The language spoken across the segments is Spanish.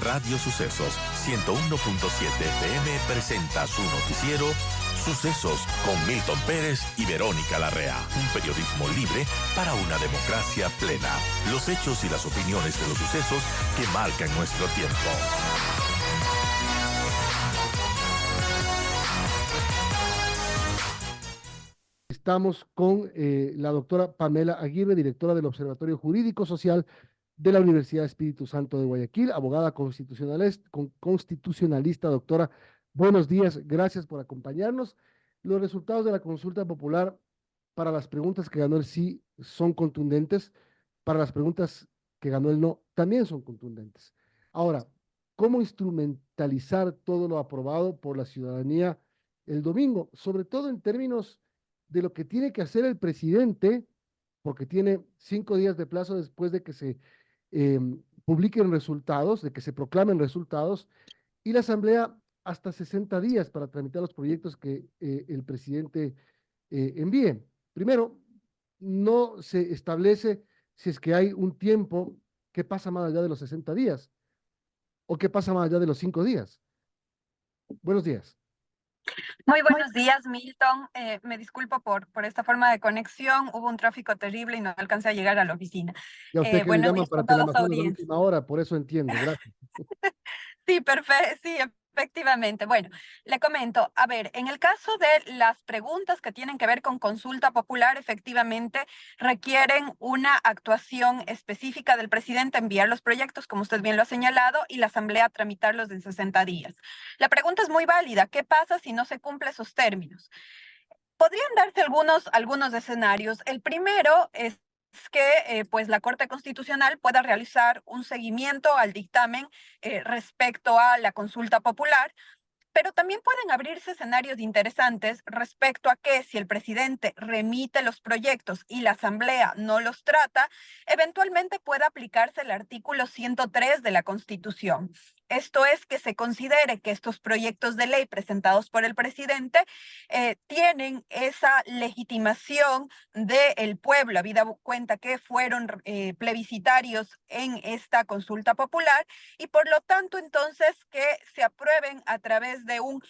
Radio Sucesos 101.7 FM presenta su noticiero Sucesos con Milton Pérez y Verónica Larrea. Un periodismo libre para una democracia plena. Los hechos y las opiniones de los sucesos que marcan nuestro tiempo. Estamos con la doctora Pamela Aguirre, directora del Observatorio Jurídico Social de la Universidad Espíritu Santo de Guayaquil, abogada constitucionalista. Doctora, buenos días, gracias por acompañarnos. Los resultados de la consulta popular para las preguntas que ganó el sí son contundentes, para las preguntas que ganó el no también son contundentes. Ahora, ¿cómo instrumentalizar todo lo aprobado por la ciudadanía el domingo? Sobre todo en términos de lo que tiene que hacer el presidente, porque tiene 5 días de plazo después de que se publiquen resultados, de que se proclamen resultados, y la Asamblea hasta 60 días para tramitar los proyectos que el presidente envíe. Primero, no se establece si es que hay un tiempo que pasa más allá de los 60 días o que pasa más allá de los 5 días. Buenos días. Muy buenos días, Milton. Me disculpo por esta forma de conexión. Hubo un tráfico terrible y no alcancé a llegar a la oficina. Y a usted que le Buenos llaman días para con toda su Telamazonas a la audiencia. última hora, por eso entiendo. Gracias. Sí, perfecto, sí, efectivamente. Bueno, le comento, a ver, en el caso de las preguntas que tienen que ver con consulta popular, efectivamente requieren una actuación específica del presidente, enviar los proyectos, como usted bien lo ha señalado, y la Asamblea tramitarlos en 60 días. La pregunta es muy válida. ¿Qué pasa si no se cumplen esos términos? Podrían darse algunos escenarios. El primero es que pues la Corte Constitucional pueda realizar un seguimiento al dictamen respecto a la consulta popular, pero también pueden abrirse escenarios interesantes respecto a que si el presidente remite los proyectos y la Asamblea no los trata, eventualmente pueda aplicarse el artículo 103 de la Constitución. Esto es que se considere que estos proyectos de ley presentados por el presidente tienen esa legitimación del pueblo, habida cuenta que fueron plebiscitarios en esta consulta popular y por lo tanto entonces que se aprueben a través de un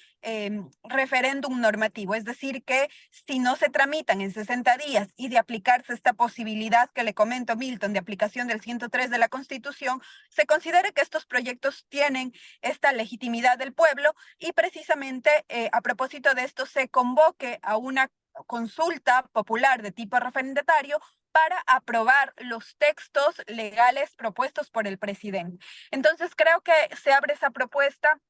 referéndum normativo, es decir, que si no se tramitan en 60 días y de aplicarse esta posibilidad que le comento, Milton, de aplicación del 103 de la Constitución, se considere que estos proyectos tienen esta legitimidad del pueblo y precisamente a propósito de esto se convoque a una consulta popular de tipo referendario para aprobar los textos legales propuestos por el presidente. Entonces creo que se abre esa propuesta,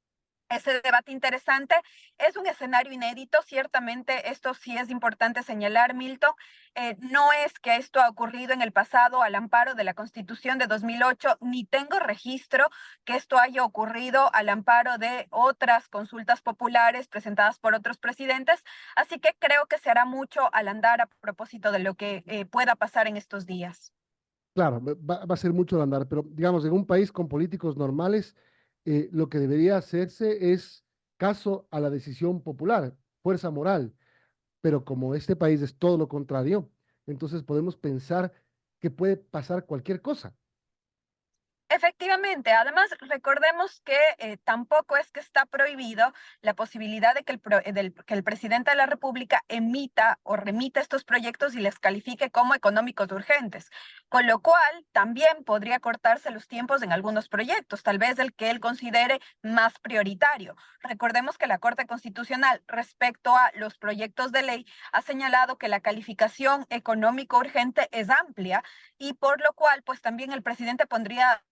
ese debate interesante. Es un escenario inédito, ciertamente esto sí es importante señalar, Milton. No es que esto ha ocurrido en el pasado al amparo de la Constitución de 2008, ni tengo registro que esto haya ocurrido al amparo de otras consultas populares presentadas por otros presidentes, así que creo que se hará mucho al andar a propósito de lo que pueda pasar en estos días. Claro, va a ser mucho de andar, pero digamos, en un país con políticos normales, lo que debería hacerse es caso a la decisión popular, fuerza moral, pero como este país es todo lo contrario, entonces podemos pensar que puede pasar cualquier cosa. Efectivamente, además recordemos que tampoco es que está prohibido la posibilidad de que que el presidente de la República emita o remita estos proyectos y les califique como económicos urgentes, con lo cual también podría cortarse los tiempos en algunos proyectos, tal vez el que él considere más prioritario. Recordemos que la Corte Constitucional respecto a los proyectos de ley ha señalado que la calificación económico urgente es amplia y por lo cual pues también el presidente podría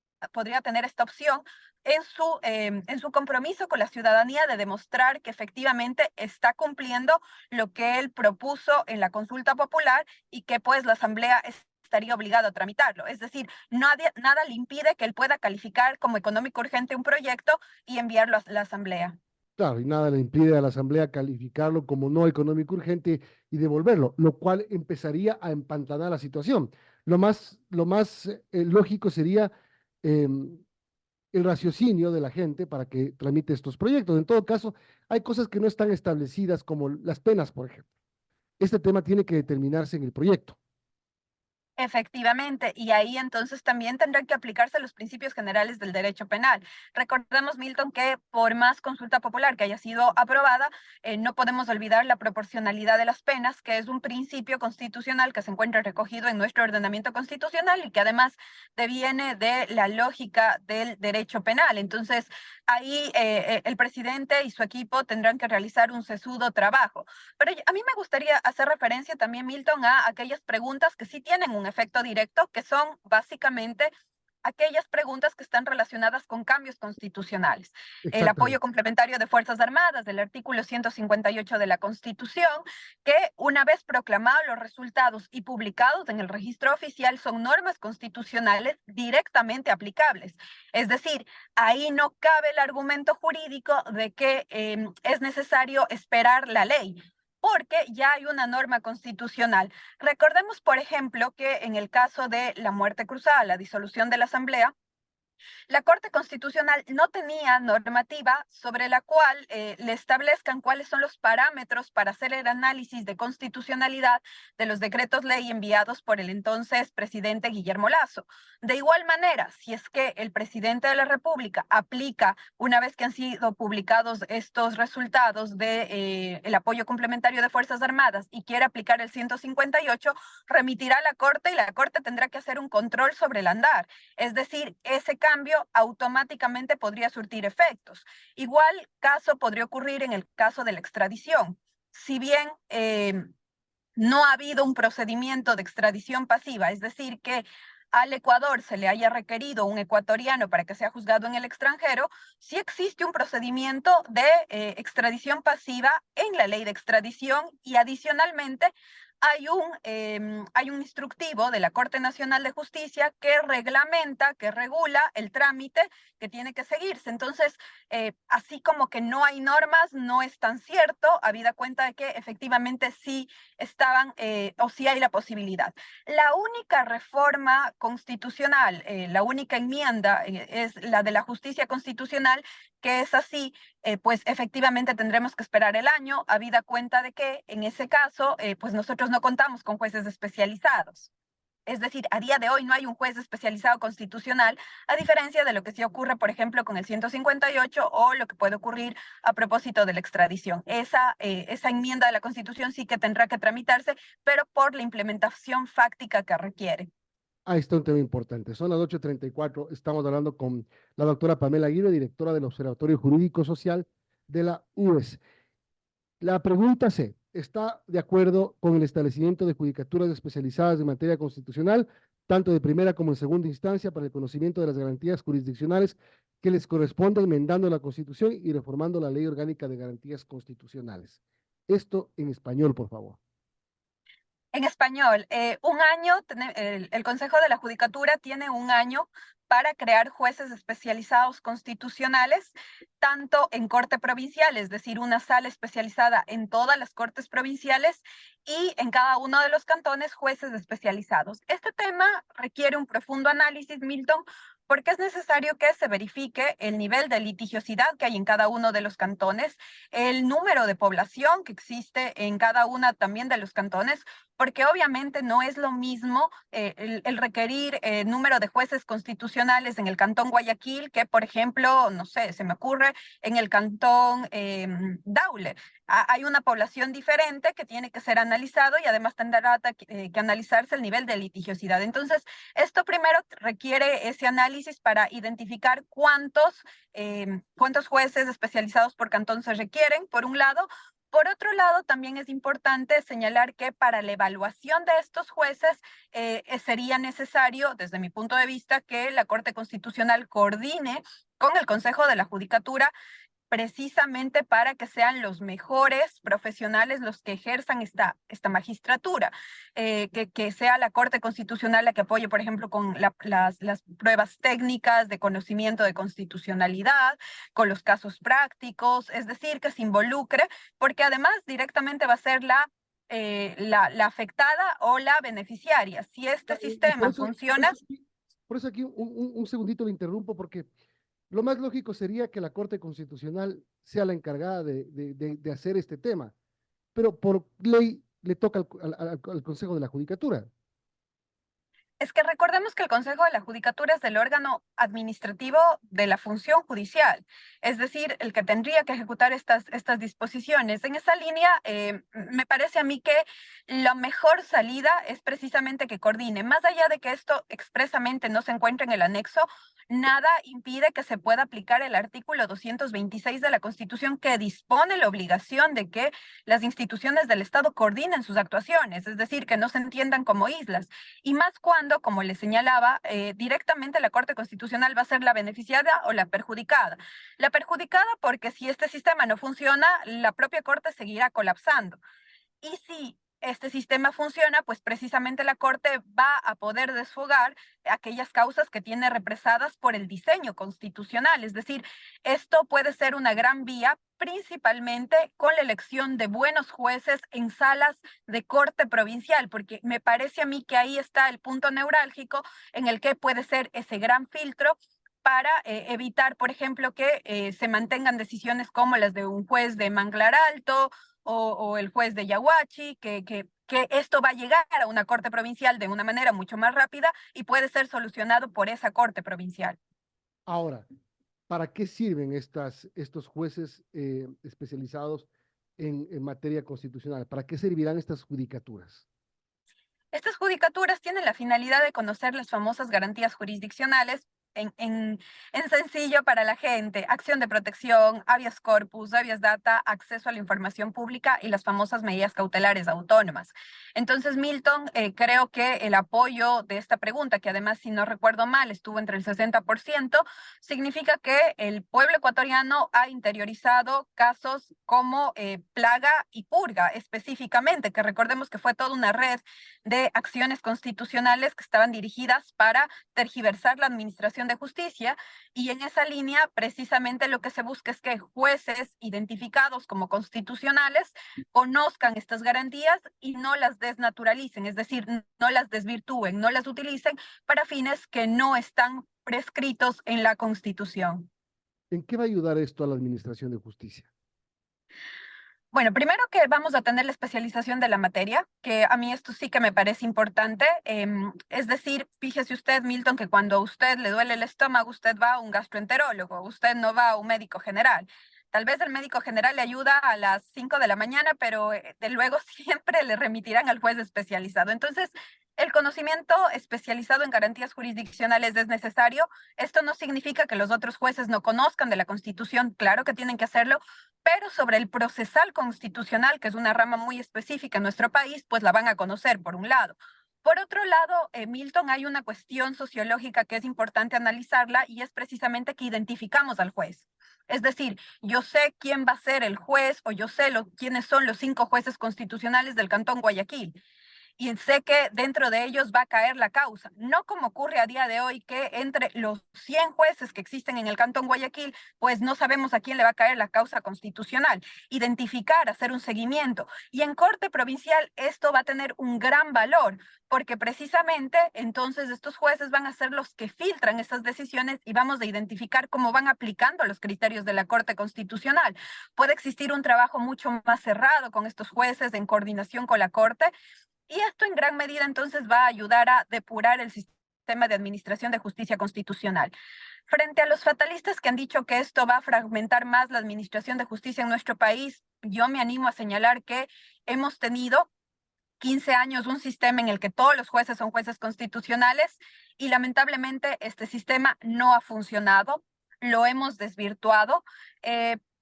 tener esta opción en su compromiso con la ciudadanía de demostrar que efectivamente está cumpliendo lo que él propuso en la consulta popular y que pues la Asamblea estaría obligada a tramitarlo. Es decir, nada le impide que él pueda calificar como económico urgente un proyecto y enviarlo a la Asamblea. Claro, y nada le impide a la Asamblea calificarlo como no económico urgente y devolverlo, lo cual empezaría a empantanar la situación. Lo más lógico sería em, el raciocinio de la gente para que tramite estos proyectos. En todo caso, hay cosas que no están establecidas como las penas, por ejemplo. Este tema tiene que determinarse en el proyecto. Efectivamente, y ahí entonces también tendrán que aplicarse los principios generales del derecho penal. Recordemos, Milton, que por más consulta popular que haya sido aprobada, no podemos olvidar la proporcionalidad de las penas, que es un principio constitucional que se encuentra recogido en nuestro ordenamiento constitucional y que además deviene de la lógica del derecho penal. Entonces, ahí el presidente y su equipo tendrán que realizar un sesudo trabajo. Pero a mí me gustaría hacer referencia también, Milton, a aquellas preguntas que sí tienen un efecto directo, que son básicamente aquellas preguntas que están relacionadas con cambios constitucionales. El apoyo Exactamente. complementario de Fuerzas Armadas del artículo 158 de la Constitución, que una vez proclamados los resultados y publicados en el registro oficial son normas constitucionales directamente aplicables. Es decir, ahí no cabe el argumento jurídico de que es necesario esperar la ley, porque ya hay una norma constitucional. Recordemos, por ejemplo, que en el caso de la muerte cruzada, la disolución de la Asamblea, la Corte Constitucional no tenía normativa sobre la cual le establezcan cuáles son los parámetros para hacer el análisis de constitucionalidad de los decretos ley enviados por el entonces presidente Guillermo Lasso. De igual manera, si es que el presidente de la República aplica, una vez que han sido publicados estos resultados de el apoyo complementario de Fuerzas Armadas y quiere aplicar el 158, remitirá a la Corte y la Corte tendrá que hacer un control sobre el andar. Es decir, ese cambio automáticamente podría surtir efectos. Igual caso podría ocurrir en el caso de la extradición. Si bien no ha habido un procedimiento de extradición pasiva, es decir, que al Ecuador se le haya requerido un ecuatoriano para que sea juzgado en el extranjero, sí existe un procedimiento de extradición pasiva en la ley de extradición y adicionalmente hay un instructivo de la Corte Nacional de Justicia que reglamenta, que regula el trámite que tiene que seguirse. Entonces, así como que no hay normas, no es tan cierto, habida cuenta de que efectivamente sí estaban o sí hay la posibilidad. La única reforma constitucional, la única enmienda es la de la justicia constitucional, que es así, pues efectivamente tendremos que esperar el año, habida cuenta de que en ese caso, pues nosotros no contamos con jueces especializados. Es decir, a día de hoy no hay un juez especializado constitucional, a diferencia de lo que sí ocurre, por ejemplo, con el 158 o lo que puede ocurrir a propósito de la extradición. Esa enmienda de la Constitución sí que tendrá que tramitarse, pero por la implementación fáctica que requiere. Ahí está un tema importante. Son las 8:34. Estamos hablando con la doctora Pamela Aguirre, directora del Observatorio Jurídico Social de la UES. La pregunta C. ¿Está de acuerdo con el establecimiento de judicaturas especializadas en materia constitucional, tanto de primera como en segunda instancia, para el conocimiento de las garantías jurisdiccionales que les corresponde enmendando la Constitución y reformando la Ley Orgánica de Garantías Constitucionales? Esto en español, por favor. En español, un año, el Consejo de la Judicatura tiene un año para crear jueces especializados constitucionales, tanto en corte provincial, es decir, una sala especializada en todas las cortes provinciales y en cada uno de los cantones jueces especializados. Este tema requiere un profundo análisis, Milton, porque es necesario que se verifique el nivel de litigiosidad que hay en cada uno de los cantones, el número de población que existe en cada una también de los cantones, porque obviamente no es lo mismo el requerir número de jueces constitucionales en el cantón Guayaquil que, por ejemplo, no sé, se me ocurre en el cantón Daule. Hay una población diferente que tiene que ser analizado y además tendrá que analizarse el nivel de litigiosidad. Entonces, esto primero requiere ese análisis para identificar cuántos jueces especializados por cantón se requieren, por un lado. Por otro lado, también es importante señalar que para la evaluación de estos jueces sería necesario, desde mi punto de vista, que la Corte Constitucional coordine con el Consejo de la Judicatura precisamente para que sean los mejores profesionales los que ejerzan esta magistratura, que sea la Corte Constitucional la que apoye, por ejemplo, con las pruebas técnicas de conocimiento de constitucionalidad, con los casos prácticos, es decir, que se involucre, porque además directamente va a ser la afectada o la beneficiaria. Si este Y por sistema eso, funciona. por eso aquí un segundito le interrumpo, porque lo más lógico sería que la Corte Constitucional sea la encargada de hacer este tema, pero por ley le toca al Consejo de la Judicatura. Es que recordemos que el Consejo de la Judicatura es el órgano administrativo de la función judicial, es decir, el que tendría que ejecutar estas disposiciones. En esa línea, me parece a mí que la mejor salida es precisamente que coordine. Más allá de que esto expresamente no se encuentre en el anexo, nada impide que se pueda aplicar el artículo 226 de la Constitución, que dispone la obligación de que las instituciones del Estado coordinen sus actuaciones, es decir, que no se entiendan como islas. Y más cuando, como le señalaba, directamente la Corte Constitucional va a ser la beneficiada o la perjudicada. La perjudicada porque si este sistema no funciona, la propia Corte seguirá colapsando. Y si este sistema funciona, pues precisamente la Corte va a poder desfogar aquellas causas que tiene represadas por el diseño constitucional. Es decir, esto puede ser una gran vía, principalmente con la elección de buenos jueces en salas de corte provincial, porque me parece a mí que ahí está el punto neurálgico en el que puede ser ese gran filtro para evitar, por ejemplo, que se mantengan decisiones como las de un juez de Manglar Alto o el juez de Yaguachi, que esto va a llegar a una corte provincial de una manera mucho más rápida y puede ser solucionado por esa corte provincial. Ahora, ¿para qué sirven estos jueces especializados en materia constitucional? ¿Para qué servirán estas judicaturas? Estas judicaturas tienen la finalidad de conocer las famosas garantías jurisdiccionales en sencillo para la gente: acción de protección, habeas corpus, habeas data, acceso a la información pública y las famosas medidas cautelares autónomas. Entonces, Milton, creo que el apoyo de esta pregunta, que además, si no recuerdo mal, estuvo entre el 60%, significa que el pueblo ecuatoriano ha interiorizado casos como plaga y purga específicamente, que recordemos que fue toda una red de acciones constitucionales que estaban dirigidas para tergiversar la administración de justicia, y en esa línea precisamente lo que se busca es que jueces identificados como constitucionales conozcan estas garantías y no las desnaturalicen, es decir, no las desvirtúen, no las utilicen para fines que no están prescritos en la Constitución. ¿En qué va a ayudar esto a la administración de justicia? Bueno, primero que vamos a tener la especialización de la materia, que a mí esto sí que me parece importante. Es decir, fíjese usted, Milton, que cuando a usted le duele el estómago, usted va a un gastroenterólogo, usted no va a un médico general. Tal vez el médico general le ayuda a las 5 de la mañana, pero de luego siempre le remitirán al juez especializado. Entonces, el conocimiento especializado en garantías jurisdiccionales es necesario. Esto no significa que los otros jueces no conozcan de la Constitución, claro que tienen que hacerlo, pero sobre el procesal constitucional, que es una rama muy específica en nuestro país, pues la van a conocer por un lado. Por otro lado, Milton, hay una cuestión sociológica que es importante analizarla, y es precisamente que identificamos al juez. Es decir, yo sé quién va a ser el juez, o yo sé quiénes son los 5 jueces constitucionales del Cantón Guayaquil, y sé que dentro de ellos va a caer la causa. No como ocurre a día de hoy, que entre los 100 jueces que existen en el Cantón Guayaquil, pues no sabemos a quién le va a caer la causa constitucional. Identificar, hacer un seguimiento. Y en Corte Provincial esto va a tener un gran valor, porque precisamente entonces estos jueces van a ser los que filtran estas decisiones y vamos a identificar cómo van aplicando los criterios de la Corte Constitucional. Puede existir un trabajo mucho más cerrado con estos jueces en coordinación con la Corte, y esto en gran medida entonces va a ayudar a depurar el sistema de administración de justicia constitucional. Frente a los fatalistas que han dicho que esto va a fragmentar más la administración de justicia en nuestro país, yo me animo a señalar que hemos tenido 15 años un sistema en el que todos los jueces son jueces constitucionales, y lamentablemente este sistema no ha funcionado, lo hemos desvirtuado.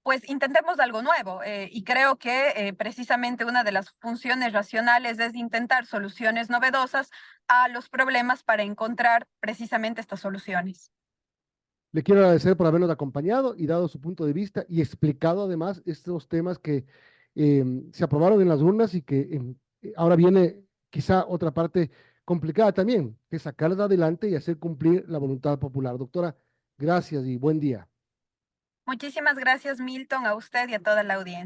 Pues intentemos algo nuevo, y creo que precisamente una de las funciones racionales es intentar soluciones novedosas a los problemas para encontrar precisamente estas soluciones. Le quiero agradecer por habernos acompañado y dado su punto de vista y explicado además estos temas que se aprobaron en las urnas y que ahora viene quizá otra parte complicada también, que es sacarlas adelante y hacer cumplir la voluntad popular. Doctora, gracias y buen día. Muchísimas gracias, Milton, a usted y a toda la audiencia.